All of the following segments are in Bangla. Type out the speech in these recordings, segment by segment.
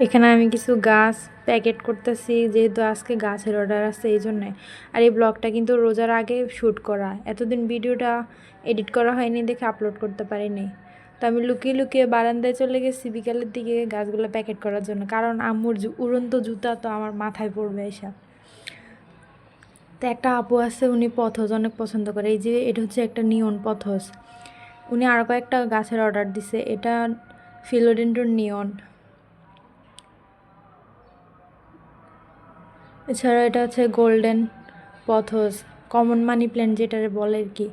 এখানে আমি কিছু গাছ প্যাকেট করতেছি, যেহেতু আজকে গাছের অর্ডার আছে এই জন্যে। আর এই ব্লগটা কিন্তু রোজার আগে শ্যুট করা, এতদিন ভিডিওটা এডিট করা হয়নি দেখে আপলোড করতে পারিনি। তো আমি লুকিয়ে লুকিয়ে বারান্দায় চলে গেছি বিকালের দিকে গাছগুলো প্যাকেট করার জন্য, কারণ আম্মুর উড়ন্ত জুতা তো আমার মাথায় পড়বে এসব। তো একটা আপু আছে, উনি পথস অনেক পছন্দ করে, এই যে এটা হচ্ছে একটা নিয়ন পথস। উনি আরও কয়েকটা গাছের অর্ডার দিছে, এটা ফিলোডেন্ড্রন নিয়ন। এছাড়া এটা হচ্ছে golden pothos, common money plant যেটারে বলে আর কি।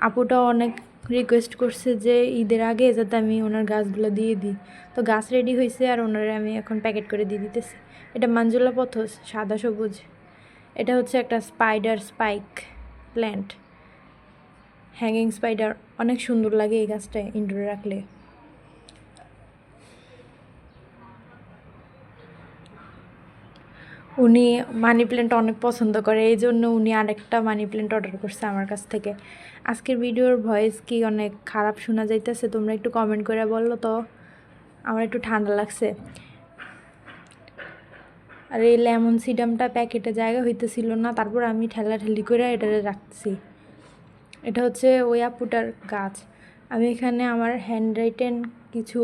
আপুটাও অনেক রিকোয়েস্ট করছে যে ঈদের আগে যাতে আমি ওনার গাছগুলো দিয়ে দিই। তো গাছ রেডি হয়েছে আর ওনারে আমি এখন প্যাকেট করে দিয়ে দিতেছি। এটা মাঞ্জুলা পথস, সাদা সবুজ। এটা হচ্ছে একটা spider spike plant, hanging spider, অনেক সুন্দর লাগে এই গাছটা ইনডোরে রাখলে। উনি মানি প্ল্যান্ট অনেক পছন্দ করে, এই জন্য উনি আরেকটা মানি প্ল্যান্ট অর্ডার করছে আমার কাছ থেকে। আজকের ভিডিওর ভয়েস কি অনেক খারাপ শোনা যাইতেছে, তোমরা একটু কমেন্ট করে বললো তো, আমার একটু ঠান্ডা লাগছে। আর এই লেমন সিডামটা প্যাকেটে জায়গা হইতেছিল না, তারপর আমি ঠেলাঠেলি করে এটা রাখছি। এটা হচ্ছে ওই আপুটার গাছ। আমি এখানে আমার হ্যান্ড রাইটেন কিছু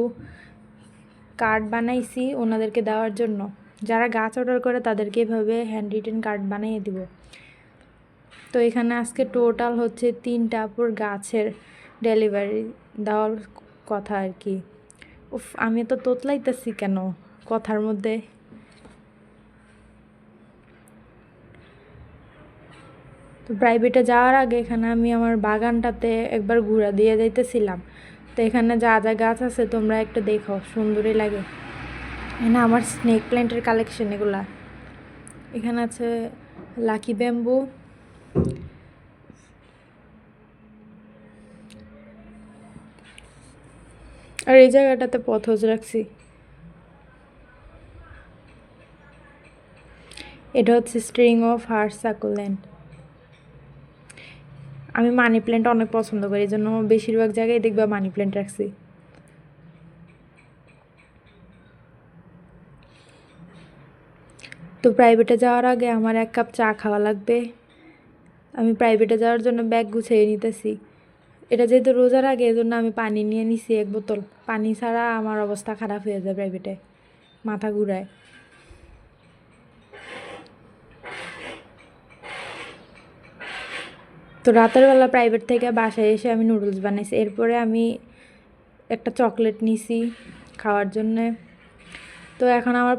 কার্ড বানাইছি ওনাদেরকে দেওয়ার জন্য। যারা গাছ অর্ডার করে তাদেরকে এভাবে হ্যান্ড রিটেন কার্ড বানিয়ে দিব। তো এখানে আজকে টোটাল হচ্ছে 3টা আপুর গাছের ডেলিভারি দেওয়ার কথা আর কি। উফ, আমি তো তোতলাইতেছি কেন কথার মধ্যে। তো প্রাইভেটে যাওয়ার আগে এখানে আমি আমার বাগানটাতে একবার ঘুরা দিয়ে যাইতেছিলাম। তো এখানে যা যা গাছ আছে তোমরা একটু দেখো, সুন্দরই লাগে। এখানে আমার স্নেক প্ল্যান্টের কালেকশন এগুলা। এখানে আছে লাকি ব্যাম্বু, আর এই জায়গাটাতে পথস রাখছি। এটা হচ্ছে স্ট্রিং অফ হার্ট সাকুলেন্ট। আমি মানি প্ল্যান্ট অনেক পছন্দ করি, এই জন্য বেশিরভাগ জায়গায় দেখবা মানি প্ল্যান্ট রাখছি। তো প্রাইভেটে যাওয়ার আগে আমার 1 কাপ চা খাওয়া লাগবে। আমি প্রাইভেটে যাওয়ার জন্য ব্যাগ গুছিয়ে নিতেছি। এটা যেহেতু রোজার আগে, এজন্য আমি পানি নিয়ে নিছি 1 বোতল। পানি ছাড়া আমার অবস্থা খারাপ হয়ে যায় প্রাইভেটে, মাথা ঘুরায়। তো রাতের বেলা প্রাইভেট থেকে বাসায় এসে আমি নুডলস বানাইছি। এরপরে আমি একটা চকলেট নিছি খাওয়ার জন্যে। তো এখন আমার